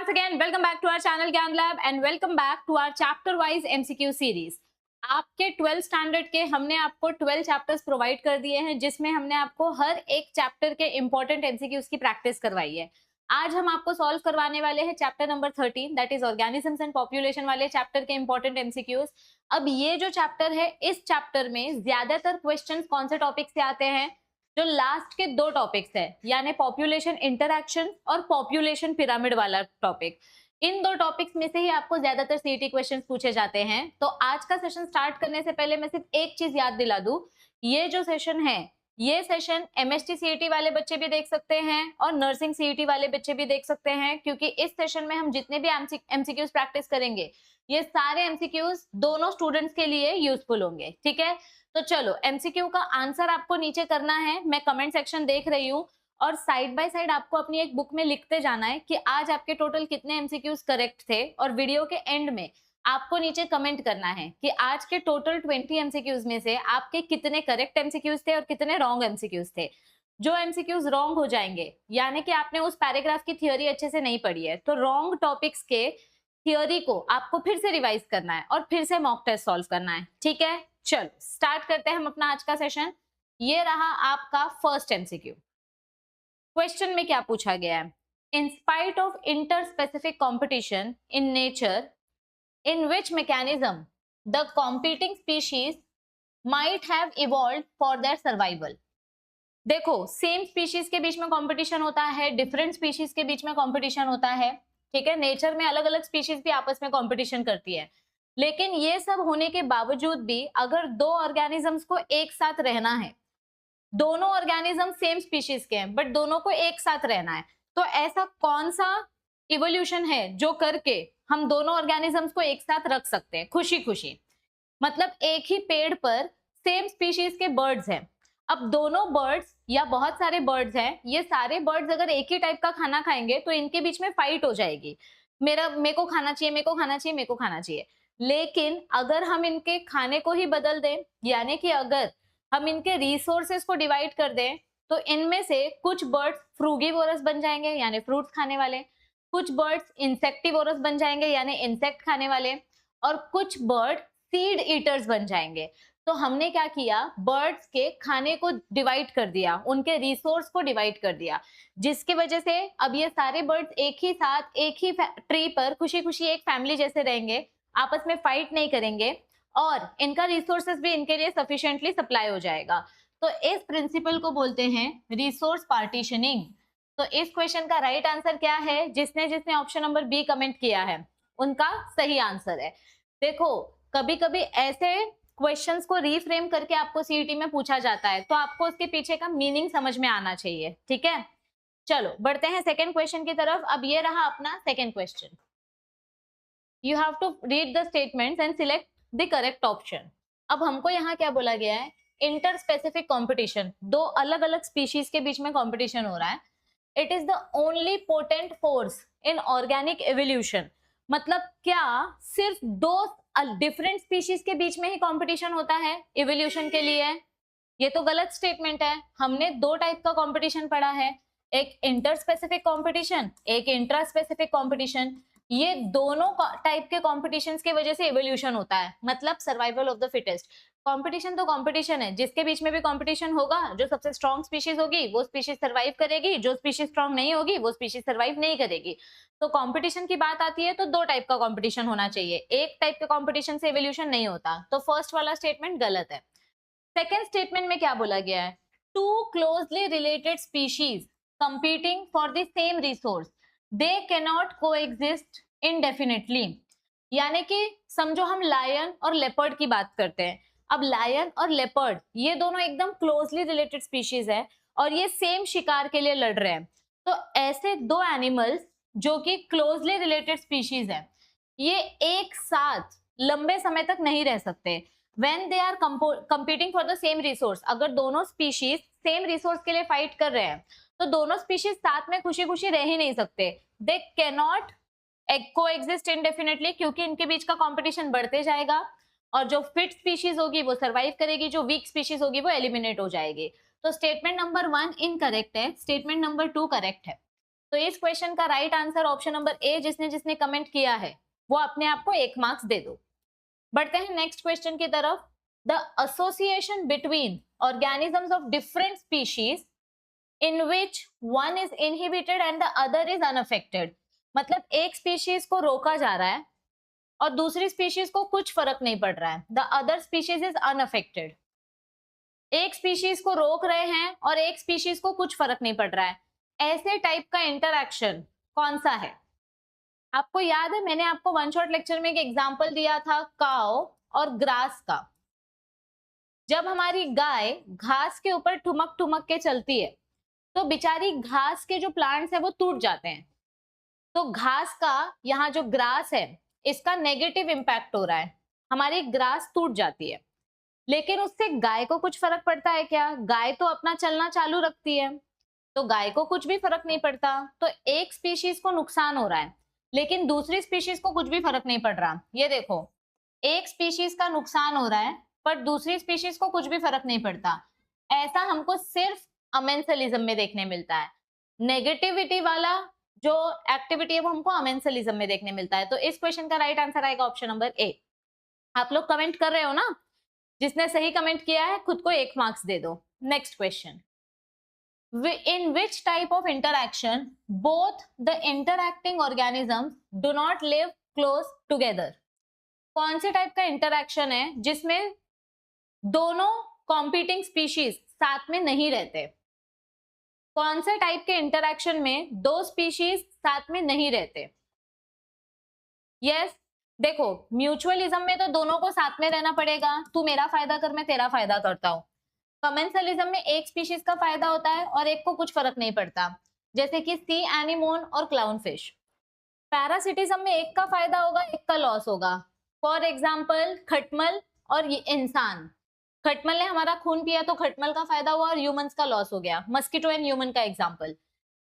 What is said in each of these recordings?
once again, welcome back to our channel Gyan Lab and welcome back to our chapter wise MCQ series. आपके 12th standard के हमने आपको 12 chapters provide कर दिए हैं जिसमें हमने आपको हर एक चैप्टर के इंपॉर्टेंट एमसीक्यूज की प्रैक्टिस करवाई है। आज हम आपको सॉल्व करवाने वाले हैं chapter number 13 that is organisms and population वाले चैप्टर के इंपॉर्टेंट एमसीक्यूज। अब ये जो चैप्टर है, इस चैप्टर में ज्यादातर क्वेश्चंस कौन से टॉपिक से आते हैं? जो लास्ट के दो टॉपिक्स है, यानी पॉपुलेशन इंटरैक्शन और पॉपुलेशन पिरामिड वाला टॉपिक। इन दो टॉपिक्स में से ही आपको ज्यादातर सीईटी क्वेश्चंस पूछे जाते हैं। तो आज का सेशन स्टार्ट करने से पहले मैं सिर्फ एक चीज याद दिला दूं, ये जो सेशन है, ये सेशन एमएसटी सीईटी वाले बच्चे भी देख सकते हैं और नर्सिंग सीईटी वाले बच्चे भी देख सकते हैं, क्योंकि इस सेशन में हम जितने भी एमसीक्यूज प्रैक्टिस करेंगे ये सारे एमसीक्यूज दोनों स्टूडेंट्स के लिए यूजफुल होंगे। ठीक है, तो चलो एमसीक्यू का आंसर आपको नीचे करना है। मैं कमेंट सेक्शन देख रही हूँ और साइड बाय साइड आपको अपनी एक बुक में लिखते जाना है कि आज आपके टोटल कितने एमसीक्यूज करेक्ट थे, और वीडियो के एंड में आपको नीचे कमेंट करना है कि आज के टोटल 20 एमसीक्यूज में से आपके कितने करेक्ट एमसीक्यूज थे और कितने रॉन्ग एमसीक्यूज थे। जो एमसीक्यूज रॉन्ग हो जाएंगे, यानी कि आपने उस पैराग्राफ की थियोरी अच्छे से नहीं पढ़ी है, तो रॉन्ग टॉपिक्स के थियोरी को आपको फिर से रिवाइज करना है और फिर से मॉक टेस्ट सॉल्व करना है। ठीक है, चलो स्टार्ट करते हैं हम अपना आज का सेशन। ये रहा आपका फर्स्ट एमसीक्यू। क्वेश्चन में क्या पूछा गया है? In spite of inter specific competition in nature, in which mechanism the competing species might have evolved for their survival. देखो, सेम स्पीशीज के बीच में कंपटीशन होता है, डिफरेंट स्पीशीज के बीच में कंपटीशन होता है। ठीक है, नेचर में अलग अलग स्पीशीज भी आपस में कंपटीशन करती है, लेकिन ये सब होने के बावजूद भी अगर दो ऑर्गेनिजम्स को एक साथ रहना है, दोनों ऑर्गेनिज्म सेम स्पीशीज के हैं बट दोनों को एक साथ रहना है, तो ऐसा कौन सा इवोल्यूशन है जो करके हम दोनों ऑर्गेनिजम्स को एक साथ रख सकते हैं खुशी खुशी? मतलब एक ही पेड़ पर सेम स्पीशीज के बर्ड्स हैं। अब दोनों बर्ड्स या बहुत सारे बर्ड्स हैं, ये सारे बर्ड्स अगर एक ही टाइप का खाना खाएंगे तो इनके बीच में फाइट हो जाएगी, मेरे को खाना चाहिए, मेरे को खाना चाहिए, मेरे को खाना चाहिए। लेकिन अगर हम इनके खाने को ही बदल दें, यानी कि अगर हम इनके रिसोर्सेस को डिवाइड कर दें, तो इनमें से कुछ बर्ड्स फ्रूगीवोरस बन जाएंगे यानी फ्रूट्स खाने वाले, कुछ बर्ड्स इंसेक्टिवोरस बन जाएंगे यानी इंसेक्ट खाने वाले, और कुछ बर्ड सीड ईटर्स बन जाएंगे। तो हमने क्या किया, बर्ड्स के खाने को डिवाइड कर दिया, उनके रिसोर्स को डिवाइड कर दिया, जिसकी वजह से अब ये सारे बर्ड्स एक ही साथ एक ही ट्री पर खुशी खुशी एक फैमिली जैसे रहेंगे, आपस में फाइट नहीं करेंगे और इनका रिसोर्सेस भी इनके लिए सफिशिएंटली सप्लाई हो जाएगा। तो इस प्रिंसिपल को बोलते हैं रिसोर्स पार्टीशनिंग। तो इस क्वेश्चन का राइट आंसर क्या है? जिसने जिसने ऑप्शन नंबर बी कमेंट किया है उनका सही आंसर है। देखो, कभी कभी ऐसे क्वेश्चंस को रीफ्रेम करके आपको सीईटी में पूछा जाता है, तो आपको उसके पीछे का मीनिंग समझ में आना चाहिए। ठीक है, चलो बढ़ते हैं सेकेंड क्वेश्चन की तरफ। अब ये रहा अपना second question. You have to read the statements and select the correct option. अब हमको यहाँ क्या बोला गया है? इंटर स्पेसिफिक कॉम्पिटिशन, दो अलग अलग स्पीशीज के बीच में कॉम्पिटिशन हो रहा है। It is the only potent force in organic evolution. मतलब क्या सिर्फ दो डिफरेंट स्पीशीज के बीच में ही कॉम्पिटिशन होता है एवोल्यूशन के लिए? ये तो गलत स्टेटमेंट है। हमने दो टाइप का कॉम्पिटिशन पढ़ा है, एक इंटर स्पेसिफिक कॉम्पिटिशन, एक इंट्रा स्पेसिफिक कॉम्पिटिशन। ये दोनों टाइप के कॉम्पिटिशन्स की वजह से एवोल्यूशन होता है, मतलब survival of the fittest. Competition तो कंपटीशन है, जिसके बीच में भी कंपटीशन होगा, जो सबसे स्ट्रॉन्ग स्पीशीज होगी वो स्पीशीज सर्वाइव करेगी, जो स्पीशीज स्ट्रॉन्ग नहीं होगी वो स्पीशीज सर्वाइव नहीं करेगी। तो कंपटीशन की बात आती है तो दो टाइप का कंपटीशन होना चाहिए, एक टाइप के कंपटीशन से एवोल्यूशन नहीं होता। तो फर्स्ट वाला स्टेटमेंट गलत है। सेकेंड स्टेटमेंट में क्या बोला गया है? Two closely related species competing for the same resource, they cannot coexist indefinitely। यानी कि समझो हम लायन और लेपर्ड की बात करते हैं। अब लायन और लेपर्ड ये दोनों एकदम क्लोजली रिलेटेड स्पीशीज है और ये सेम शिकार के लिए लड़ रहे हैं। तो ऐसे दो एनिमल्स जो कि क्लोजली रिलेटेड स्पीशीज है, ये एक साथ लंबे समय तक नहीं रह सकते। When they are competing for the same resource, अगर दोनों स्पीशीज सेम रिसोर्स के लिए फाइट कर रहे हैं तो दोनों स्पीशीज साथ में खुशी खुशी रह ही नहीं सकते। दे कैनॉट कोएग्जिस्ट इनडेफिनेटली, क्योंकि इनके बीच का कंपटीशन बढ़ते जाएगा और जो फिट स्पीशीज होगी वो सर्वाइव करेगी, जो वीक स्पीशीज होगी वो एलिमिनेट हो जाएगी। तो स्टेटमेंट नंबर 1 इनकरेक्ट है, स्टेटमेंट नंबर 2 करेक्ट है। तो इस क्वेश्चन का right answer option number A, जिसने जिसने कमेंट किया है वो अपने आप को 1 मार्क्स दे दो। बढ़ते हैं नेक्स्ट क्वेश्चन की तरफ। The association between organisms of different species in which one is inhibited and the other is unaffected. मतलब एक स्पीशीज को रोका जा रहा है और दूसरी स्पीशीज को कुछ फर्क नहीं पड़ रहा है। The other species is unaffected. एक स्पीशीज को रोक रहे हैं और एक स्पीशीज को कुछ फर्क नहीं पड़ रहा है। ऐसे टाइप का इंटरैक्शन कौन सा है? आपको याद है मैंने आपको वन शॉट लेक्चर में एक एग्जांपल दिया था काओ और ग्रास का। जब हमारी गाय घास के ऊपर ठुमक ठुमक के चलती है तो बेचारी घास के जो प्लांट्स है वो टूट जाते हैं। तो घास का यहाँ जो ग्रास है इसका नेगेटिव इम्पैक्ट हो रहा है, हमारी ग्रास टूट जाती है। लेकिन उससे गाय को कुछ फर्क पड़ता है क्या? गाय तो अपना चलना चालू रखती है, तो गाय को कुछ भी फर्क नहीं पड़ता। तो एक स्पीशीज को नुकसान हो रहा है लेकिन दूसरी स्पीशीज को कुछ भी फर्क नहीं पड़ रहा। ये देखो, एक स्पीशीज का नुकसान हो रहा है पर दूसरी स्पीशीज को कुछ भी फर्क नहीं पड़ता। ऐसा हमको सिर्फ अमेंसलिज्म में देखने मिलता है। नेगेटिविटी वाला जो एक्टिविटी है वो हमको अमेंसलिज्म में देखने मिलता है। तो इस क्वेश्चन का राइट आंसर आएगा ऑप्शन नंबर ए। आप लोग कमेंट कर रहे हो ना? जिसने सही कमेंट किया है खुद को 1 मार्क्स दे दो। Next question. In which type of interaction both the interacting organisms do not live close together? कौन से टाइप का इंटरैक्शन है जिसमें दोनों कॉम्पीटिंग स्पीशीज साथ में नहीं रहते? कौन से टाइप के इंटरैक्शन में दो स्पीशीज साथ में नहीं रहते? यस, देखो म्यूचुअलिज्म में तो दोनों को साथ में रहना पड़ेगा, तू मेरा फायदा कर मैं तेरा फायदा करता हूं। कमेंसलिज्म में एक स्पीशीज का फायदा होता है और एक को कुछ फर्क नहीं पड़ता, जैसे कि सी एनीमोन और क्लाउन फिश। पैरासिटिज्म में एक का फायदा होगा एक का लॉस होगा। फॉर एग्जाम्पल खटमल और इंसान। खटमल ने हमारा खून पिया तो खटमल का फायदा हुआ और ह्यूमंस का लॉस हो गया। मस्किटो एंड ह्यूमन का एग्जाम्पल।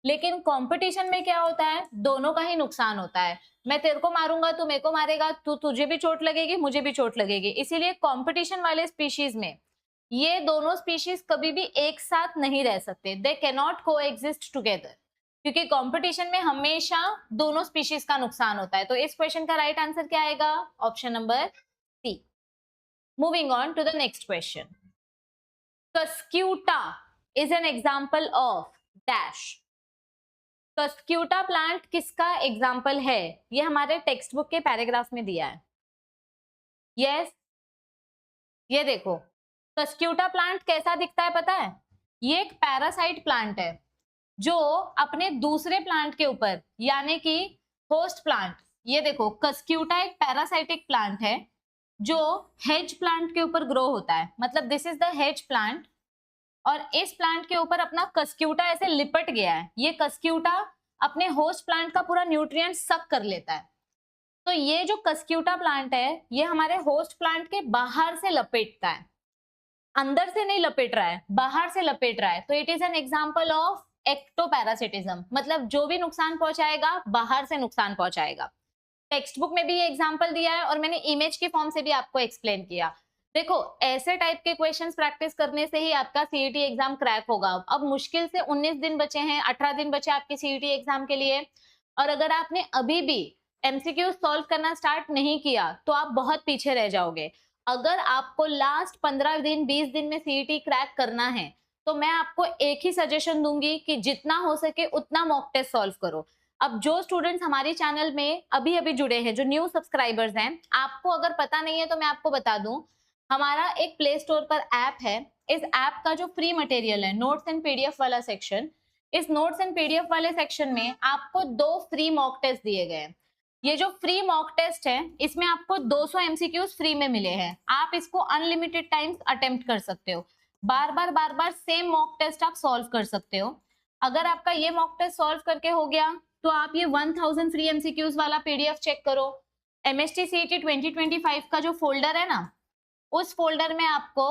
लेकिन कंपटीशन में क्या होता है? दोनों का ही नुकसान होता है। मैं तेरे को मारूंगा तू मेरे को मारेगा, तुझे भी चोट लगेगी मुझे भी चोट लगेगी। इसीलिए कंपटीशन वाले स्पीशीज में ये दोनों स्पीशीज कभी भी एक साथ नहीं रह सकते। दे कैन नॉट को एग्जिस्ट टूगेदर, क्योंकि कंपटीशन में हमेशा दोनों स्पीशीज का नुकसान होता है। तो इस क्वेश्चन का राइट आंसर क्या आएगा? Option number C. Moving on to the next question. Cuscuta is an example of dash. Cuscuta plant किसका एग्जाम्पल है? ये हमारे टेक्स्ट बुक के पैराग्राफ में दिया है। यस, ये देखो कस्क्यूटा प्लांट कैसा दिखता है पता है? ये एक पैरासाइट प्लांट है जो अपने दूसरे प्लांट के ऊपर, यानी कि होस्ट प्लांट, ये देखो कस्क्यूटा एक पैरासाइटिक प्लांट है जो हेज प्लांट के ऊपर ग्रो होता है। मतलब this is the hedge plant और इस प्लांट के ऊपर अपना कस्क्यूटा ऐसे लिपट गया है। ये कस्क्यूटा अपने होस्ट प्लांट का पूरा न्यूट्रिएंट सक कर लेता है। तो ये जो कस्क्यूटा प्लांट है ये हमारे होस्ट प्लांट के बाहर से लपेटता है, अंदर से नहीं लपेट रहा है, बाहर से लपेट रहा है। तो it is an example of ectoparasitism. मतलब जो भी नुकसान पहुंचाएगा बाहर से नुकसान पहुंचाएगा। टेक्स्ट बुक में भी ये एग्जांपल दिया है और मैंने इमेज की फॉर्म से भी आपको एक्सप्लेन किया। देखो ऐसे टाइप के क्वेश्चंस प्रैक्टिस करने से ही आपका सीईटी एग्जाम क्रैक होगा। अब मुश्किल से 19 दिन बचे हैं, 18 दिन बचे आपके सीईटी एग्जाम के लिए, और अगर आपने अभी भी एमसीक्यू सॉल्व करना स्टार्ट नहीं किया तो आप बहुत पीछे रह जाओगे। अगर आपको लास्ट 15 दिन 20 दिन में सीईटी क्रैक करना है तो मैं आपको एक ही सजेशन दूंगी कि जितना हो सके उतना मॉक टेस्ट सॉल्व करो। अब जो स्टूडेंट्स हमारे चैनल में अभी अभी जुड़े हैं, जो न्यू सब्सक्राइबर्स हैं, आपको अगर पता नहीं है तो मैं आपको बता दूं, हमारा एक प्ले स्टोर पर ऐप है। इस ऐप का जो फ्री मटेरियल है, नोट्स एंड पीडीएफ वाला सेक्शन, इस नोट्स एंड पीडीएफ वाले सेक्शन में आपको 2 फ्री मॉक टेस्ट दिए गए हैं। ये जो फ्री मॉक टेस्ट है इसमें आपको 200 एमसीक्यूज फ्री में मिले हैं। आप इसको अनलिमिटेड टाइम्स अटेम्प्ट कर सकते हो, बार बार सेम मॉक टेस्ट आप सॉल्व कर सकते हो। अगर आपका ये मॉक टेस्ट सॉल्व करके हो गया तो आप ये 1000 फ्री एमसीक्यूज वाला पीडीएफ चेक करो। एमएसटी सीईटी 2025 का जो फोल्डर है ना, उस फोल्डर में आपको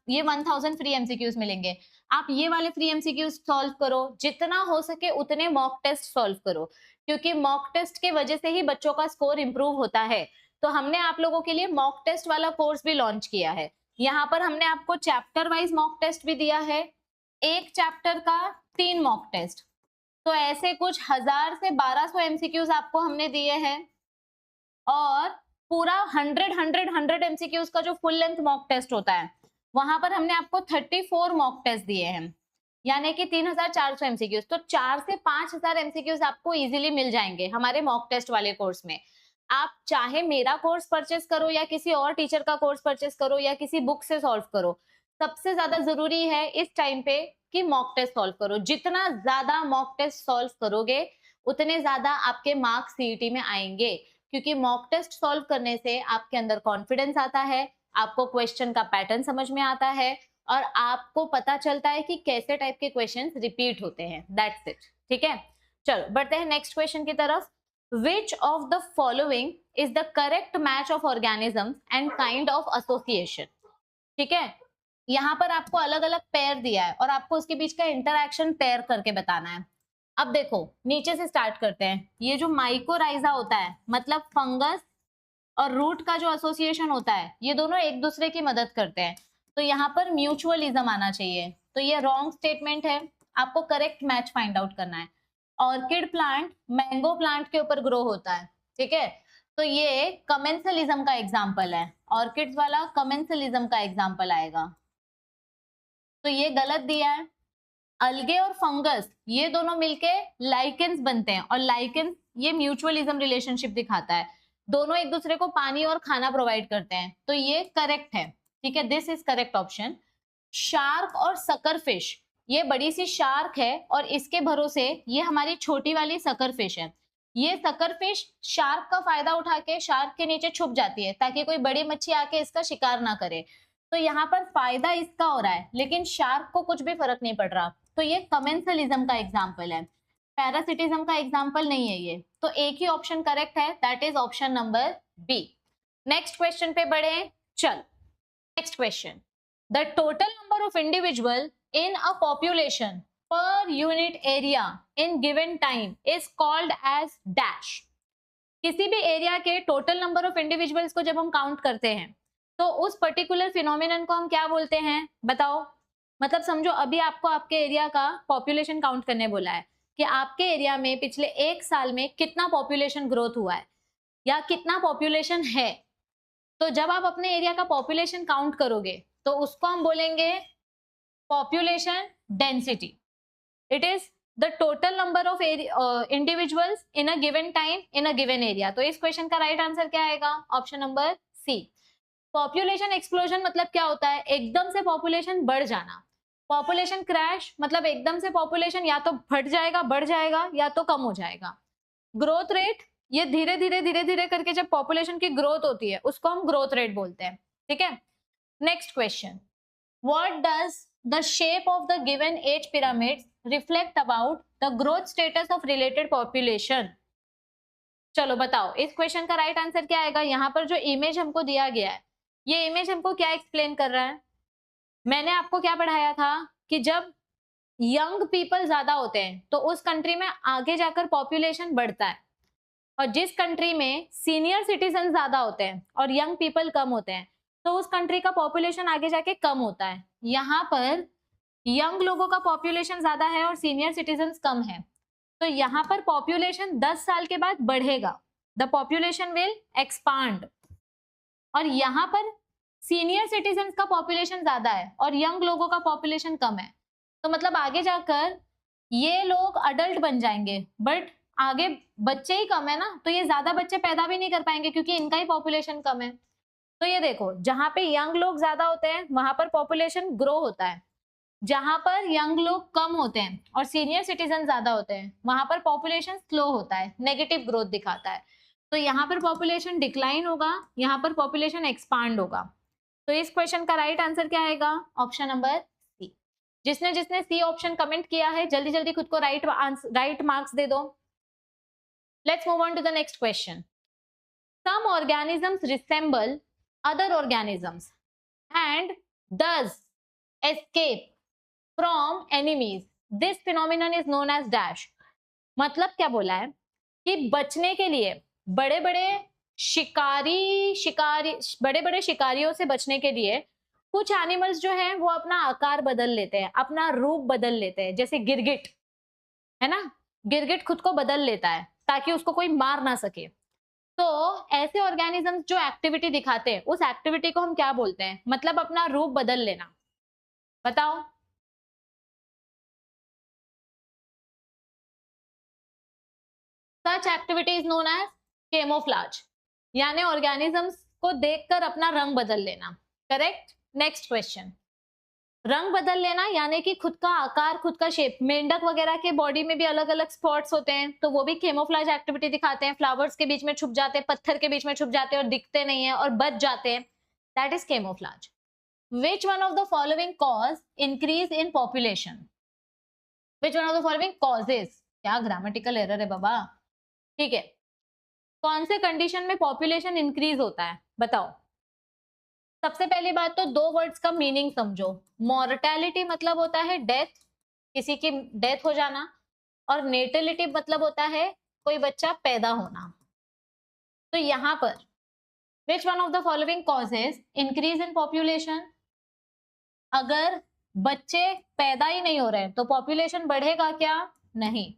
ये 1000 फ्री एमसीक्यूज मिलेंगे। आप ये वाले फ्री एमसीक्यूज सॉल्व करो, जितना हो सके उतने मॉक टेस्ट सॉल्व करो, क्योंकि मॉक टेस्ट की वजह से ही बच्चों का स्कोर इंप्रूव होता है। तो हमने आप लोगों के लिए मॉक टेस्ट वाला कोर्स भी लॉन्च किया है। यहाँ पर हमने आपको चैप्टर वाइज मॉक टेस्ट भी दिया है, एक चैप्टर का 3 मॉक टेस्ट। तो ऐसे कुछ 1000 से 1200 एमसीक्यूज आपको हमने दिए हैं और पूरा 100 एमसीक्यूज का जो फुल लेंथ मॉक टेस्ट होता है वहां पर हमने आपको 34 मॉक टेस्ट दिए हैं, यानी कि 3400 एमसीक्यूज। तो 4 से 5000 एमसीक्यूज आपको इजीली मिल जाएंगे हमारे मॉक टेस्ट वाले कोर्स में। आप चाहे मेरा कोर्स परचेस करो या किसी और टीचर का कोर्स परचेस करो या किसी बुक से सॉल्व करो, सबसे ज्यादा जरूरी है इस टाइम पे कि मॉक टेस्ट सॉल्व करो। जितना ज्यादा मॉक टेस्ट सॉल्व करोगे उतने ज्यादा आपके मार्क्स सीईटी में आएंगे, क्योंकि मॉक टेस्ट सॉल्व करने से आपके अंदर कॉन्फिडेंस आता है, आपको क्वेश्चन का पैटर्न समझ में आता है और आपको पता चलता है कि कैसे टाइप के क्वेश्चंस रिपीट होते हैं। That's it. ठीक है, चलो बढ़ते हैं नेक्स्ट क्वेश्चन की तरफ। Which of the following is the correct match of organisms and kind of association? ठीक है, यहाँ पर आपको अलग अलग पेयर दिया है और आपको उसके बीच का इंटरैक्शन पेयर करके बताना है। अब देखो नीचे से स्टार्ट करते हैं। ये जो माइकोराइजा होता है मतलब फंगस और रूट का जो एसोसिएशन होता है, ये दोनों एक दूसरे की मदद करते हैं, तो यहाँ पर म्यूचुअलिज्म आना चाहिए। तो ये रॉन्ग स्टेटमेंट है, आपको करेक्ट मैच फाइंड आउट करना है। ऑर्किड प्लांट मैंगो प्लांट के ऊपर ग्रो होता है, ठीक है, तो ये कमेंसलिज्म का एग्जाम्पल है। ऑर्किड्स वाला कमेंसलिज्म का एग्जाम्पल आएगा, तो ये गलत दिया है। अलगे और फंगस ये दोनों मिलके लाइकेंस बनते हैं और लाइकेंस ये म्यूचुअलिज्म रिलेशनशिप दिखाता है, दोनों एक दूसरे को पानी और खाना प्रोवाइड करते हैं, तो ये करेक्ट है। ठीक है, this is correct option. Shark और सकर फिश, ये बड़ी सी शार्क है और इसके भरोसे ये हमारी छोटी वाली सकर फिश है। ये सकर फिश शार्क का फायदा उठा के शार्क के नीचे छुप जाती है ताकि कोई बड़ी मच्छी आके इसका शिकार ना करे, तो यहाँ पर फायदा इसका हो रहा है लेकिन शार्क को कुछ भी फर्क नहीं पड़ रहा, तो ये कमेंसलिज्म का एग्जाम्पल है, पैरासिटिज्म का एग्जाम्पल नहीं है ये। तो एक ही ऑप्शन करेक्ट है, that is option number B. Next question पे बढ़े, चल next question. The total number of individual in a population per unit area in given time is called as dash। किसी भी एरिया के टोटल नंबर ऑफ इंडिविजुअल्स को जब हम count करते हैं तो उस पर्टिकुलर फिनोमिनन को हम क्या बोलते हैं बताओ। मतलब समझो अभी आपको आपके एरिया का पॉपुलेशन काउंट करने बोला है कि आपके एरिया में पिछले 1 साल में कितना पॉपुलेशन ग्रोथ हुआ है या कितना पॉपुलेशन है। तो जब आप अपने एरिया का पॉपुलेशन काउंट करोगे तो उसको हम बोलेंगे population density. It is the total number of individuals in a given time in a given area। तो इस क्वेश्चन का राइट आंसर क्या आएगा, option number C. Population explosion मतलब क्या होता है, एकदम से पॉपुलेशन बढ़ जाना। पॉपुलेशन क्रैश मतलब एकदम से पॉपुलेशन या तो फट जाएगा, बढ़ जाएगा या तो कम हो जाएगा। ग्रोथ रेट ये धीरे धीरे करके जब पॉपुलेशन की ग्रोथ होती है उसको हम ग्रोथ रेट बोलते हैं। ठीक है, next question. What does the shape of the given age pyramids reflect about the growth status of related population? चलो बताओ इस क्वेश्चन का राइट आंसर क्या आएगा। यहाँ पर जो इमेज हमको दिया गया है ये इमेज हमको क्या एक्सप्लेन कर रहा है। मैंने आपको क्या पढ़ाया था कि जब यंग पीपल ज्यादा होते हैं तो उस कंट्री में आगे जाकर पॉपुलेशन बढ़ता है, और जिस कंट्री में सीनियर सिटीजन ज्यादा होते हैं और यंग पीपल कम होते हैं तो उस कंट्री का पॉपुलेशन आगे जाके कम होता है। यहाँ पर यंग लोगों का पॉपुलेशन ज्यादा है और सीनियर सिटीजन्स कम है, तो यहाँ पर पॉपुलेशन 10 साल के बाद बढ़ेगा, द पॉपुलेशन विल एक्सपांड। और यहाँ पर सीनियर सिटीजन्स का पॉपुलेशन ज्यादा है और यंग लोगों का पॉपुलेशन कम है, तो मतलब आगे जाकर ये लोग अडल्ट बन जाएंगे बट आगे बच्चे ही कम है ना, तो ये ज्यादा बच्चे पैदा भी नहीं कर पाएंगे क्योंकि इनका ही पॉपुलेशन कम है। तो ये देखो जहां पे यंग लोग ज्यादा होते हैं वहां पर पॉपुलेशन ग्रो होता है, जहां पर यंग लोग कम होते हैं और सीनियर सिटीजन ज्यादा होते हैं वहां पर पॉपुलेशन स्लो होता है, नेगेटिव ग्रोथ दिखाता है। तो यहाँ पर पॉपुलेशन डिक्लाइन होगा, यहाँ पर पॉपुलेशन एक्सपांड होगा। तो इस क्वेश्चन का राइट आंसर क्या आएगा, ऑप्शन नंबर सी। जिसने जिसने सी ऑप्शन कमेंट किया है जल्दी जल्दी खुद को राइट मार्क्स दे दो। Let's move on to the next question. Some organisms resemble other organisms and thus escape from enemies, this phenomenon is known as dash। मतलब क्या बोला है कि बचने के लिए बड़े बड़े शिकारियों से बचने के लिए कुछ एनिमल्स जो हैं वो अपना आकार बदल लेते हैं, अपना रूप बदल लेते हैं, जैसे गिरगिट है ना, गिरगिट खुद को बदल लेता है ताकि उसको कोई मार ना सके। तो ऐसे ऑर्गेनिजम्स जो एक्टिविटी दिखाते हैं, उस एक्टिविटी को हम क्या बोलते हैं? मतलब अपना रूप बदल लेना। बताओ। Such activity is known as camouflage, यानी ऑर्गेनिजम्स को देखकर अपना रंग बदल लेना। करेक्ट। Next question. रंग बदल लेना यानी कि खुद का आकार, खुद का शेप। मेंढक वगैरह के बॉडी में भी अलग अलग स्पॉट्स होते हैं, तो वो भी केमोफ्लाज एक्टिविटी दिखाते हैं। फ्लावर्स के बीच में छुप जाते हैं, पत्थर के बीच में छुप जाते हैं और दिखते नहीं है और बच जाते हैं। That is camouflage. Which one of the following cause increase in population? Which one of the following causes? क्या ग्रामेटिकल एरर है बाबा। ठीक है, कौन से कंडीशन में पॉपुलेशन इंक्रीज होता है? बताओ। सबसे पहली बात तो दो वर्ड्स का मीनिंग समझो। मॉर्टेलिटी मतलब होता है डेथ, किसी की डेथ हो जाना, और नेटिलिटी मतलब होता है कोई बच्चा पैदा होना। तो यहां पर which one of the following causes increase in population? अगर बच्चे पैदा ही नहीं हो रहे हैं तो पॉपुलेशन बढ़ेगा क्या? नहीं।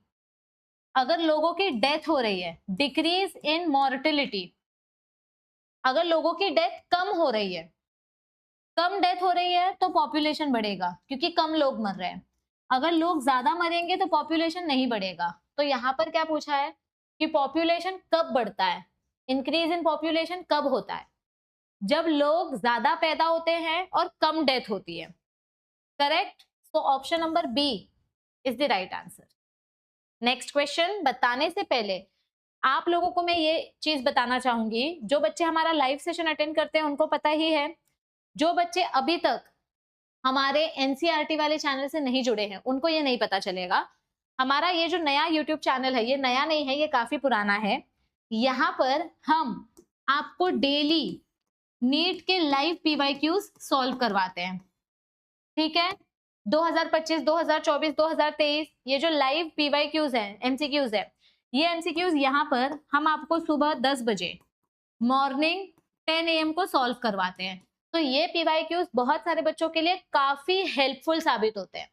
अगर लोगों की डेथ हो रही है, डिक्रीज इन मॉर्टिलिटी, अगर लोगों की डेथ कम हो रही है, कम डेथ हो रही है तो पॉपुलेशन बढ़ेगा क्योंकि कम लोग मर रहे हैं। अगर लोग ज्यादा मरेंगे तो पॉपुलेशन नहीं बढ़ेगा। तो यहाँ पर क्या पूछा है कि पॉपुलेशन कब बढ़ता है, इंक्रीज इन पॉपुलेशन कब होता है? जब लोग ज्यादा पैदा होते हैं और कम डेथ होती है। Correct. So option number B is the right answer. Next question बताने से पहले आप लोगों को मैं ये चीज बताना चाहूंगी, जो बच्चे हमारा लाइव सेशन अटेंड करते हैं उनको पता ही है, जो बच्चे अभी तक हमारे एनसीईआरटी वाले चैनल से नहीं जुड़े हैं उनको ये नहीं पता चलेगा। हमारा ये जो नया यूट्यूब चैनल है, ये नया नहीं है, ये काफी पुराना है। यहाँ पर हम आपको डेली नीट के लाइव पीवाईक्यूज सॉल्व करवाते हैं। ठीक है, 2025, 2024, 2023 ये जो लाइव पीवाईक्यूज है, एमसीक्यूज है, ये एमसीक्यूज यहाँ पर हम आपको सुबह 10 बजे मॉर्निंग 10 AM को सॉल्व करवाते हैं। तो ये पीवाईक्यूज बहुत सारे बच्चों के लिए काफी हेल्पफुल साबित होते हैं।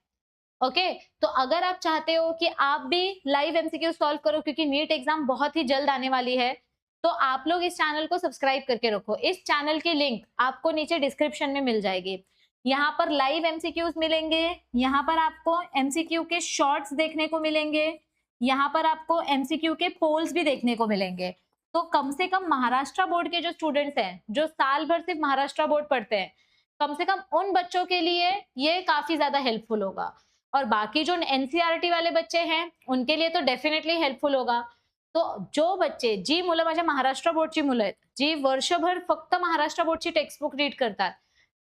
ओके, तो अगर आप चाहते हो कि आप भी लाइव एमसीक्यू सॉल्व करो, क्योंकि नीट एग्जाम बहुत ही जल्द आने वाली है, तो आप लोग इस चैनल को सब्सक्राइब करके रखो। इस चैनल की लिंक आपको नीचे डिस्क्रिप्शन में मिल जाएगी। यहाँ पर लाइव एमसीक्यूज मिलेंगे, यहाँ पर आपको एमसीक्यू के शॉर्ट्स देखने को मिलेंगे, यहाँ पर आपको एमसीक्यू के पोल्स भी देखने को मिलेंगे। तो कम से कम महाराष्ट्र बोर्ड के जो स्टूडेंट्स हैं, जो साल भर सिर्फ महाराष्ट्र बोर्ड पढ़ते हैं, कम से कम उन बच्चों के लिए ये काफी ज्यादा हेल्पफुल होगा। और बाकी जो एनसीईआरटी वाले बच्चे हैं उनके लिए तो डेफिनेटली हेल्पफुल होगा। तो जो बच्चे जी मुलं माझ्या महाराष्ट्र बोर्डची मुलं आहेत, जी वर्षभर फक्त महाराष्ट्र बोर्डची टेक्स्टबुक रीड करतात,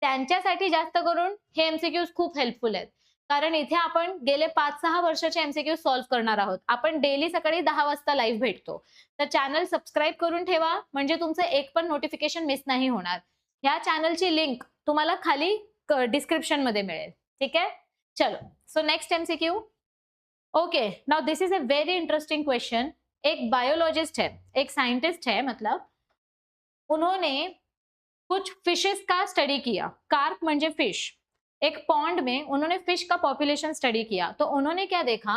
त्यांच्यासाठी जास्त करून हे एमसीक्यूज खूप हेल्पफुल आहेत। कारण इथे आपण गेले 5-6 वर्षाचे एमसीक्यू सॉल्व्ह करणार आहोत। आपण डेली सकाळी 10 वाजता लाईव्ह भेटतो। तर चॅनल सबस्क्राईब करून ठेवा, म्हणजे तुमचं एक पण नोटिफिकेशन मिस नाही होणार। या चॅनलची लिंक तुम्हाला खाली डिस्क्रिप्शन मध्ये मिळेल। ठीक है, चलो। So next MCQ. Okay, now this is a very interesting question. एक बायोलॉजिस्ट है, एक साइंटिस्ट है, मतलब उन्होंने कुछ फिशेस का स्टडी किया। कार्प म्हणजे फिश। एक पॉन्ड में उन्होंने फिश का पॉपुलेशन स्टडी किया। तो उन्होंने क्या देखा,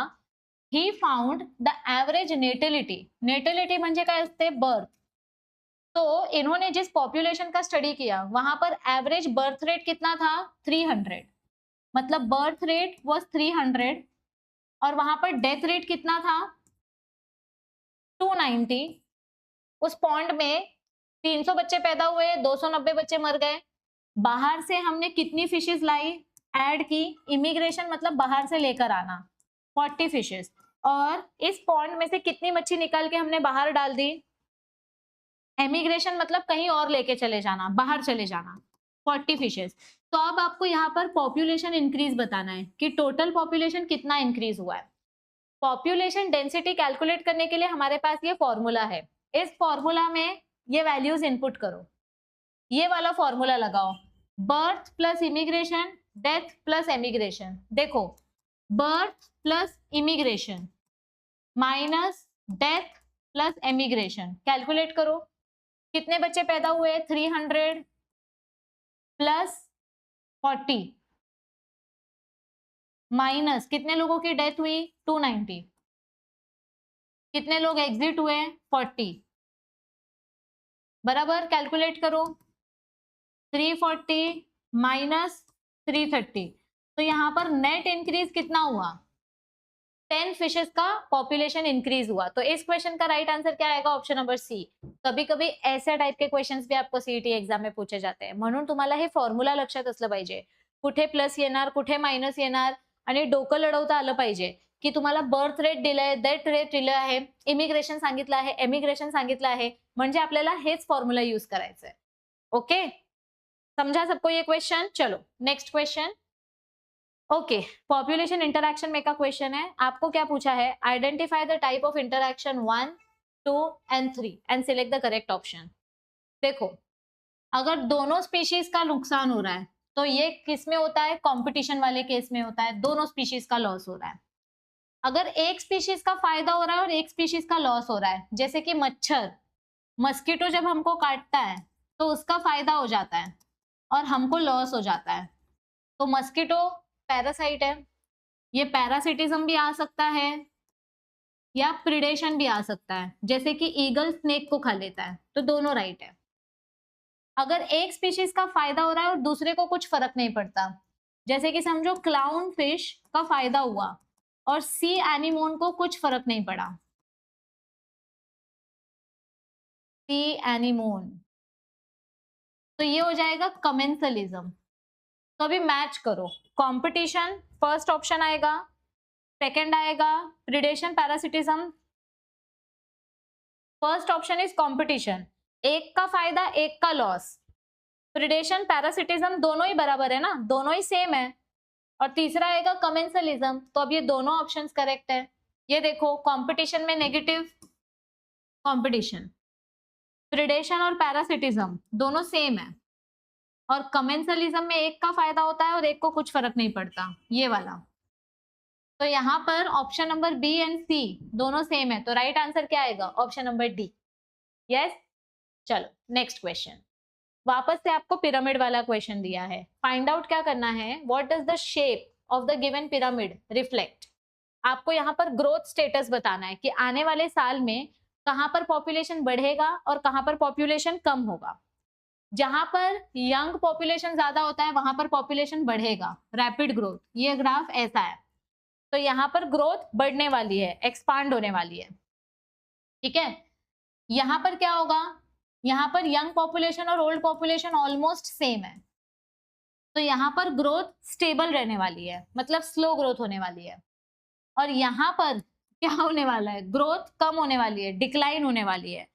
ही फाउंड द एवरेज नेटिलिटी। नेटिलिटी म्हणजे काय असते? बर्थ। तो इन्होंने जिस पॉपुलेशन का स्टडी किया वहां पर एवरेज बर्थ रेट कितना था? 300। मतलब बर्थ रेट वाज 300 और वहां पर डेथ रेट कितना था? 290। उस पॉन्ड में 300 बच्चे पैदा हुए, 290 बच्चे मर गए। बाहर से हमने कितनी फिशेस लाई? ऐड की। इमिग्रेशन मतलब बाहर से लेकर आना, 40 फिशेस। और इस पॉन्ड में से कितनी मच्छी निकाल के हमने बाहर डाल दी? एमिग्रेशन मतलब कहीं और लेके चले जाना, बाहर चले जाना, 40 फिशेस। तो अब आपको यहाँ पर पॉपुलेशन इंक्रीज बताना है कि टोटल पॉपुलेशन कितना इंक्रीज हुआ है। पॉपुलेशन डेंसिटी कैलकुलेट करने के लिए हमारे पास ये फॉर्मूला है। इस फॉर्मूला में ये वैल्यूज इनपुट करो, ये वाला फॉर्मूला लगाओ। Birth plus immigration, death plus emigration. देखो, birth plus immigration minus death plus emigration, calculate करो। कितने बच्चे पैदा हुए? 300 प्लस 40 माइनस कितने लोगों की डेथ हुई? 290। कितने लोग एग्जिट हुए? 40। बराबर, कैलकुलेट करो। 340 माइनस 330, तो यहाँ पर नेट इंक्रीज कितना हुआ? 10 फिशेस का पॉपुलेशन इंक्रीज हुआ। तो इस क्वेश्चन का राइट आंसर क्या आएगा? Option number C. कभी कभी ऐसे टाइप के क्वेश्चन्स भी आपको सीईटी एग्जाम में पूछे जाते हैं, म्हणून तुम्हाला हे फॉर्म्युला लक्षात असलं पाहिजे. कुठे प्लस येणार, कुठे मायनस येणार, आणि डोकं लढवता आलं पाहिजे की तुम्हाला बर्थ रेट दिलंय, डेथ रेट दिलं आहे, इमिग्रेशन सांगितलं आहे, एमिग्रेशन सांगितलं आहे, म्हणजे आपल्याला हेच फॉर्म्युला यूज करायचंय. ओके, समझा सबको ये क्वेश्चन? चलो next question. Okay, population interaction में का क्वेश्चन है. आपको क्या पूछा है? Identify the type of interaction 1, 2 and 3 and select the correct option. देखो, अगर दोनों स्पीशीज का नुकसान हो रहा है तो ये किस में होता है? कंपटीशन वाले केस में होता है, दोनों स्पीशीज का लॉस हो रहा है. अगर एक स्पीशीज का फायदा हो रहा है और एक स्पीशीज का लॉस हो रहा है, जैसे कि मच्छर, मस्कीटो जब हमको काटता है तो उसका फायदा हो जाता है और हमको लॉस हो जाता है. तो मस्कीटो पैरासाइट है, ये पैरासिटिज्म भी आ सकता है या प्रिडेशन भी आ सकता है, जैसे कि ईगल स्नेक को खा लेता है, तो दोनों राइट है. अगर एक स्पीशीज का फायदा हो रहा है और दूसरे को कुछ फर्क नहीं पड़ता, जैसे कि समझो क्लाउन फिश का फायदा हुआ और सी एनिमोन को कुछ फर्क नहीं पड़ा, सी एनिमोन, तो ये हो जाएगा कमेंसलिज्म. तो अभी मैच करो. कंपटीशन फर्स्ट ऑप्शन आएगा, सेकंड आएगा predation parasitism. First option is competition, एक का फायदा एक का लॉस. प्रिडेशन पैरासिटिज्म दोनों ही बराबर है ना, दोनों ही सेम है. और तीसरा आएगा कमेंसलिज्म. तो अब ये दोनों ऑप्शंस करेक्ट है. ये देखो, कंपटीशन में नेगेटिव, कंपटीशन, प्रिडेशन और पैरासिटिज्म दोनों सेम है, और कमेंसलिज्म में एक का फायदा होता है और एक को कुछ फर्क नहीं पड़ता, ये वाला. तो यहाँ पर ऑप्शन नंबर बी एंड सी दोनों सेम है, तो राइट आंसर क्या आएगा? Option number D. यस. चलो नेक्स्ट क्वेश्चन. वापस से आपको पिरामिड वाला क्वेश्चन दिया है. फाइंड आउट क्या करना है? What does the shape of the given pyramid reflect. आपको यहाँ पर ग्रोथ स्टेटस बताना है कि आने वाले साल में कहां पर पॉपुलेशन बढ़ेगा और कहां पर पॉपुलेशन कम होगा. जहां पर यंग पॉपुलेशन ज्यादा होता है वहां पर पॉपुलेशन बढ़ेगा, रैपिड ग्रोथ. ये ग्राफ ऐसा है, तो यहाँ पर ग्रोथ बढ़ने वाली है, एक्सपांड होने वाली है. ठीक है. यहाँ पर क्या होगा? यहाँ पर यंग पॉपुलेशन और ओल्ड पॉपुलेशन ऑलमोस्ट सेम है, तो यहाँ पर ग्रोथ स्टेबल रहने वाली है, मतलब स्लो ग्रोथ होने वाली है. और यहाँ पर क्या होने वाला है? ग्रोथ कम होने वाली है, डिक्लाइन होने वाली है,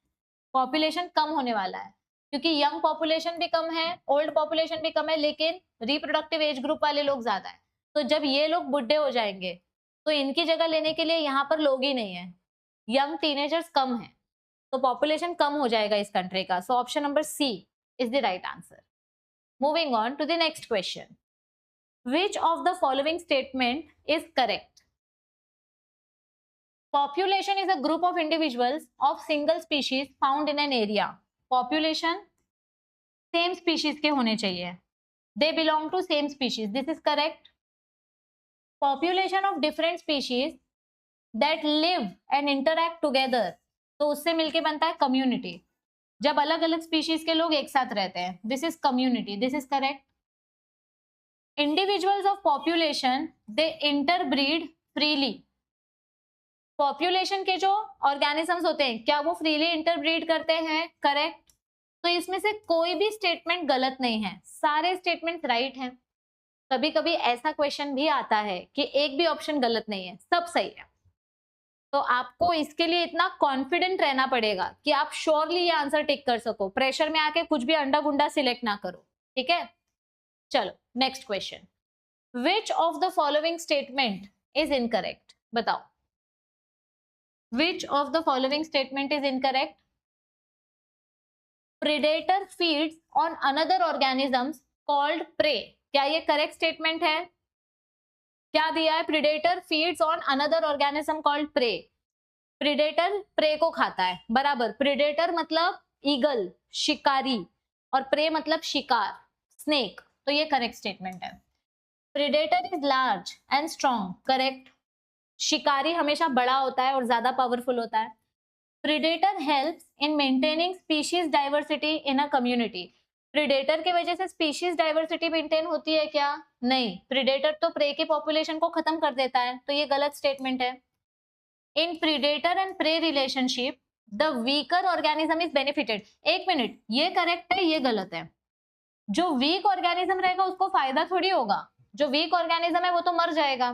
पॉपुलेशन कम होने वाला है, क्योंकि यंग पॉपुलेशन भी कम है, ओल्ड पॉपुलेशन भी कम है, लेकिन रिप्रोडक्टिव एज ग्रुप वाले लोग ज्यादा है. तो जब ये लोग बुढ़े हो जाएंगे तो इनकी जगह लेने के लिए यहाँ पर लोग ही नहीं है, यंग टीनेजर्स कम है, तो पॉपुलेशन कम हो जाएगा इस कंट्री का. So option number C is the right answer. Moving on to the next question. Which of the following statement is correct. Population is a group of individuals of single species found in an area. Population same species के होने चाहिए. They belong to same species. This is correct. Population of different species that live and interact together. तो उससे मिलके बनता है community. जब अलग अलग species के लोग एक साथ रहते हैं, this is community. This is correct. Individuals of population they interbreed freely. Population के जो ऑर्गेनिजम्स होते हैं क्या वो फ्रीली इंटरब्रीड करते हैं? करेक्ट. तो इसमें से कोई भी स्टेटमेंट गलत नहीं है, सारे स्टेटमेंट राइट हैं. कभी कभी ऐसा क्वेश्चन भी आता है कि एक भी ऑप्शन गलत नहीं है, सब सही है. तो आपको इसके लिए इतना कॉन्फिडेंट रहना पड़ेगा कि आप श्योरली ये आंसर टिक कर सको, प्रेशर में आके कुछ भी अंडा गुंडा सिलेक्ट ना करो. ठीक है. चलो next question. Which of the following statement is incorrect. बताओ. Which of the following statement is incorrect? Predator feeds on another organisms called prey. क्या ये correct statement है? क्या दिया है? Predator feeds on another organism called prey. Predator prey को खाता है, बराबर. Predator मतलब ईगल, शिकारी, और prey मतलब शिकार, snake. तो ये correct statement है. Predator is large and strong. Correct. शिकारी हमेशा बड़ा होता है और ज्यादा पावरफुल होता है। Predator helps in maintaining species diversity in a community. Predator की वजह से स्पीशीज डाइवर्सिटी मेंटेन होती है क्या? नहीं, प्रीडेटर तो प्रे की पॉपुलेशन को खत्म कर देता है, तो ये गलत स्टेटमेंट है। In predator and prey relationship the weaker organism is benefited. एक मिनट, ये करेक्ट है, ये गलत है। जो वीक ऑर्गेनिज्म रहेगा उसको फायदा थोड़ी होगा, जो वीक ऑर्गेनिज्म है वो तो मर जाएगा।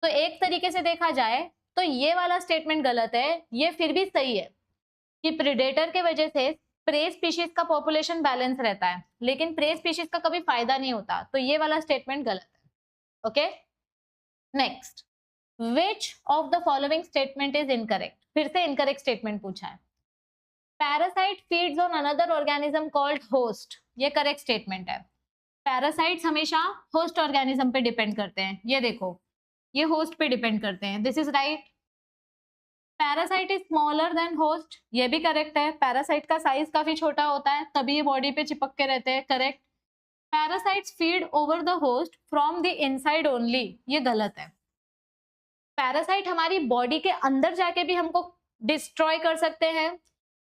तो एक तरीके से देखा जाए तो ये वाला स्टेटमेंट गलत है, ये फिर भी सही है कि प्रेडेटर के वजह से प्रे स्पीशीज का पॉपुलेशन बैलेंस रहता है, लेकिन प्रे स्पीशीज का कभी फायदा नहीं होता, तो ये वाला स्टेटमेंट गलत है। Okay, next, which of the following statement is incorrect? फिर से इनकरेक्ट स्टेटमेंट पूछा है। Parasite feeds on another organism called host, ये करेक्ट स्टेटमेंट है। पैरासाइट्स हमेशा होस्ट ऑर्गेनिज्म पे डिपेंड करते हैं, ये देखो ये होस्ट पे डिपेंड करते हैं, this is right. Parasite is smaller than host, ये भी करेक्ट है। पैरासाइट का साइज काफी छोटा होता है तभी ये बॉडी पे चिपक के रहते हैं, correct. Parasites feed over the host from the inside only, ये गलत है। पैरासाइट हमारी बॉडी के अंदर जाके भी हमको डिस्ट्रॉय कर सकते हैं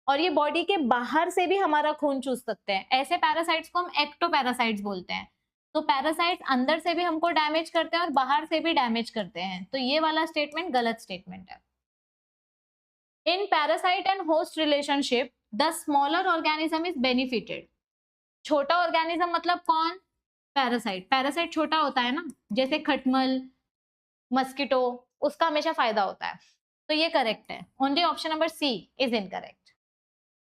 और ये बॉडी के बाहर से भी हमारा खून चूस सकते हैं। ऐसे पैरासाइट्स को हम एक्टोपैरासाइट्स बोलते हैं। तो पैरासाइट्स अंदर से भी हमको डैमेज करते हैं और बाहर से भी डैमेज करते हैं, तो ये वाला स्टेटमेंट गलत स्टेटमेंट है। In parasite and host relationship the smaller organism is benefited. छोटा ऑर्गेनिज्म मतलब कौन? पैरासाइट। पैरासाइट छोटा होता है ना, जैसे खटमल, मस्किटो, उसका हमेशा फायदा होता है, तो ये करेक्ट है। Only option number C is incorrect.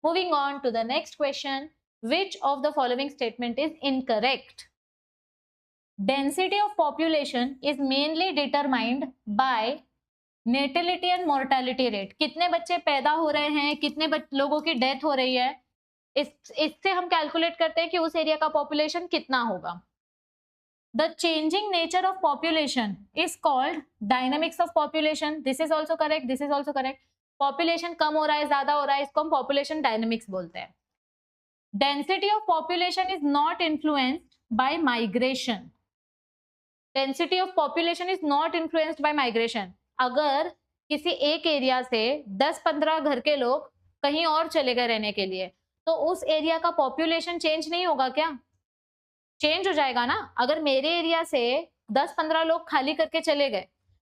Moving on to the next question, which of the following statement is incorrect? Density of population is mainly determined by natality and mortality rate. कितने बच्चे पैदा हो रहे हैं, कितने लोगों की डेथ हो रही है, इससे हम कैलकुलेट करते हैं कि उस एरिया का पॉपुलेशन कितना होगा। The changing nature of population is called dynamics of population. This is also correct. This is also correct. Population कम हो रहा है, ज्यादा हो रहा है, इसको हम population dynamics बोलते हैं। Density of population is not influenced by migration. Density of population is not influenced by migration. अगर किसी एक एरिया से 10-15 घर के लोग कहीं और चले गए रहने के लिए, तो उस एरिया का पॉपुलेशन चेंज नहीं होगा क्या? चेंज हो जाएगा ना। अगर मेरे एरिया से 10-15 लोग खाली करके चले गए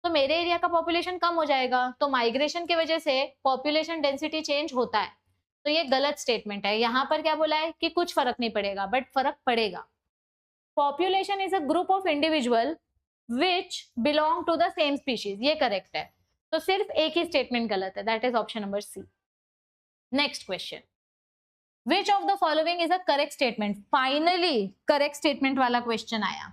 तो मेरे एरिया का पॉपुलेशन कम हो जाएगा, तो माइग्रेशन की वजह से पॉपुलेशन डेंसिटी चेंज होता है, तो ये गलत स्टेटमेंट है। यहाँ पर क्या बोला है कि कुछ फर्क नहीं पड़ेगा, बट फर्क पड़ेगा। Population is a group of individual which belong to the same species, ये करेक्ट है। तो सिर्फ एक ही स्टेटमेंट गलत है, that is option number C. Next question, Which of the following is a correct statement? Finally, correct statement वाला question आया।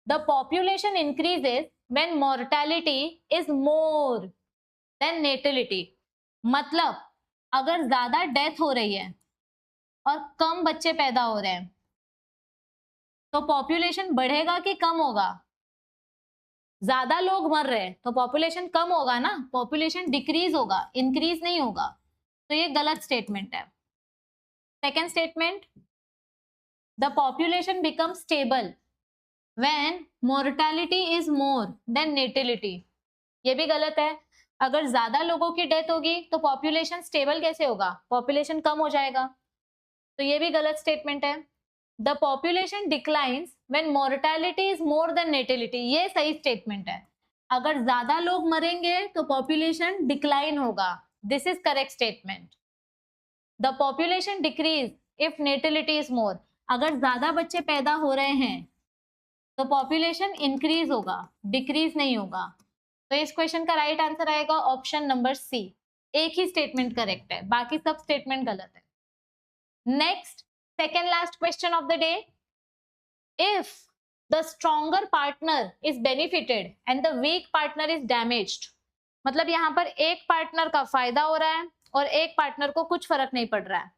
The population increases when mortality is more than natality. मतलब अगर ज्यादा डेथ हो रही है और कम बच्चे पैदा हो रहे हैं तो पॉपुलेशन बढ़ेगा कि कम होगा? ज्यादा लोग मर रहे हैं तो पॉपुलेशन कम होगा ना, पॉपुलेशन डिक्रीज होगा, इंक्रीज नहीं होगा, तो ये गलत स्टेटमेंट है। Second statement, the population becomes stable when mortality is more than natality. ये भी गलत है। अगर ज्यादा लोगों की डेथ होगी तो पॉपुलेशन स्टेबल कैसे होगा? पॉपुलेशन कम हो जाएगा, तो ये भी गलत स्टेटमेंट है। The population declines when mortality is more than natality. ये सही स्टेटमेंट है। अगर ज्यादा लोग मरेंगे तो पॉपुलेशन डिक्लाइन होगा, this is correct statement. The population decrease if natality is more. अगर ज्यादा बच्चे पैदा हो रहे हैं तो पॉपुलेशन इंक्रीज होगा, डिक्रीज नहीं होगा, तो इस क्वेश्चन का राइट आंसर आएगा ऑप्शन नंबर सी। एक ही स्टेटमेंट करेक्ट है, बाकी सब स्टेटमेंट गलत है। Next, second last question of the day, if the stronger partner is benefited and the weak partner is damaged, मतलब यहाँ पर एक पार्टनर का फायदा हो रहा है और एक पार्टनर को कुछ फर्क नहीं पड़ रहा है,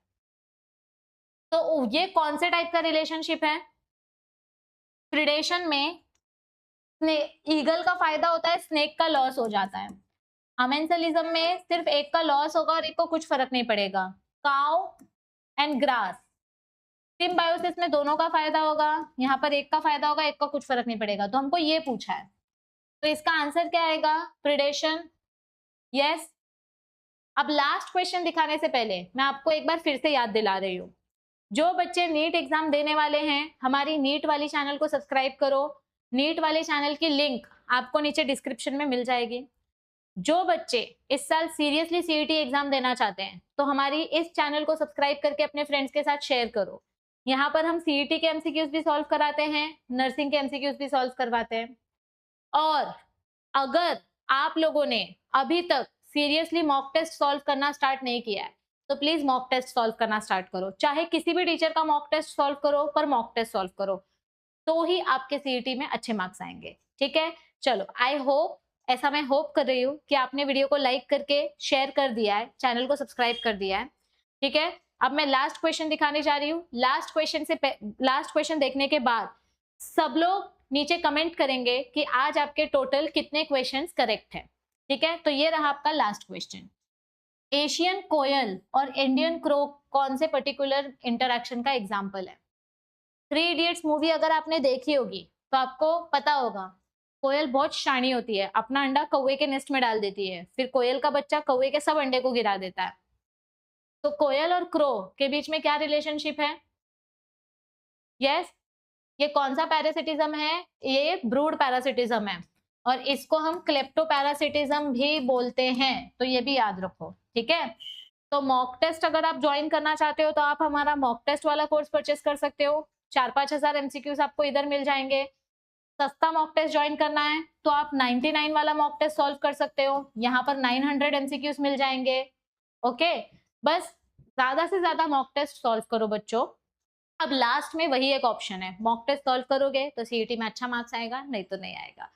तो ये कौन से टाइप का रिलेशनशिप है? प्रिडेशन में ईगल का फायदा होता है, स्नेक का लॉस हो जाता है। अमेंसलिज्म में सिर्फ एक का लॉस होगा और एक को कुछ फर्क नहीं पड़ेगा। काउ एंड ग्रास, सिम्बायोसिस में दोनों का फायदा होगा, यहाँ पर एक का फायदा होगा, एक का कुछ फर्क नहीं पड़ेगा, तो हमको ये पूछा है। तो इसका आंसर क्या आएगा? प्रिडेशन। यस। अब लास्ट क्वेश्चन दिखाने से पहले मैं आपको एक बार फिर से याद दिला रही हूँ, जो बच्चे नीट एग्जाम देने वाले हैं हमारी नीट वाली चैनल को सब्सक्राइब करो। नीट वाले चैनल की लिंक आपको नीचे डिस्क्रिप्शन में मिल जाएगी। जो बच्चे इस साल सीरियसली सीईटी एग्जाम देना चाहते हैं तो हमारी इस चैनल को सब्सक्राइब करके अपने फ्रेंड्स के साथ शेयर करो। यहाँ पर हम सीईटी के एमसीक्यूज भी सॉल्व कराते हैं, नर्सिंग के एमसीक्यूज भी सॉल्व करवाते हैं। और अगर आप लोगों ने अभी तक सीरियसली मॉक टेस्ट सॉल्व करना स्टार्ट नहीं किया है तो प्लीज मॉक टेस्ट सॉल्व करना स्टार्ट करो। चाहे किसी भी टीचर का मॉक टेस्ट सॉल्व करो, पर मॉक टेस्ट सॉल्व करो तो ही आपके सीईटी में अच्छे मार्क्स आएंगे। ठीक है, चलो आई होप, ऐसा मैं होप कर रही हूँ कि आपने वीडियो को लाइक करके शेयर कर दिया है, चैनल को सब्सक्राइब कर दिया है। ठीक है, अब मैं लास्ट क्वेश्चन दिखाने जा रही हूँ। लास्ट क्वेश्चन देखने के बाद सब लोग नीचे कमेंट करेंगे कि आज आपके टोटल कितने क्वेश्चंस करेक्ट है। ठीक है, तो ये रहा आपका लास्ट क्वेश्चन। एशियन कोयल और इंडियन क्रो कौन से पर्टिकुलर इंटरैक्शन का एग्जाम्पल है? 3 इडियट्स मूवी अगर आपने देखी होगी तो आपको पता होगा कोयल बहुत शानी होती है, अपना अंडा कौवे के नेस्ट में डाल देती है, फिर कोयल का बच्चा कौवे के सब अंडे को गिरा देता है। तो कोयल और क्रो के बीच में क्या रिलेशनशिप है? यस, ये कौन सा पैरासिटिज्म है? ये ब्रूड पैरासिटिज्म है और इसको हम क्लेप्टोपैरासिटिज्म भी बोलते हैं, तो ये भी याद रखो। ठीक है, तो मॉक टेस्ट अगर आप ज्वाइन करना चाहते हो तो आप हमारा मॉक टेस्ट वाला कोर्स परचेस कर सकते हो। 4-5 हजार एमसीक्यूज आपको इधर मिल जाएंगे। सस्ता मॉक टेस्ट ज्वाइन करना है तो आप 99 वाला मॉक टेस्ट सॉल्व कर सकते हो, यहाँ पर 900 एमसीक्यूज मिल जाएंगे। ओके, बस ज्यादा से ज्यादा मॉक टेस्ट सॉल्व करो बच्चों। अब लास्ट में वही एक ऑप्शन है, मॉक टेस्ट सॉल्व करोगे तो सीईटी में अच्छा मार्क्स आएगा, नहीं तो नहीं आएगा।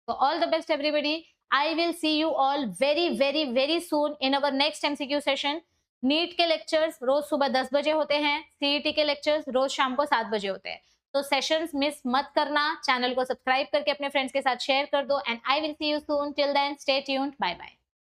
तो all the best everybody, I will see you all very very very soon in our next MCQ session. NEET के लेक्चर्स रोज सुबह 10 बजे होते हैं, सीईटी के लेक्चर्स रोज शाम को 7 बजे होते हैं। तो सेशंस मिस मत करना, चैनल को सब्सक्राइब करके अपने फ्रेंड्स के साथ शेयर कर दो and I will see you soon. Till then stay tuned, bye bye.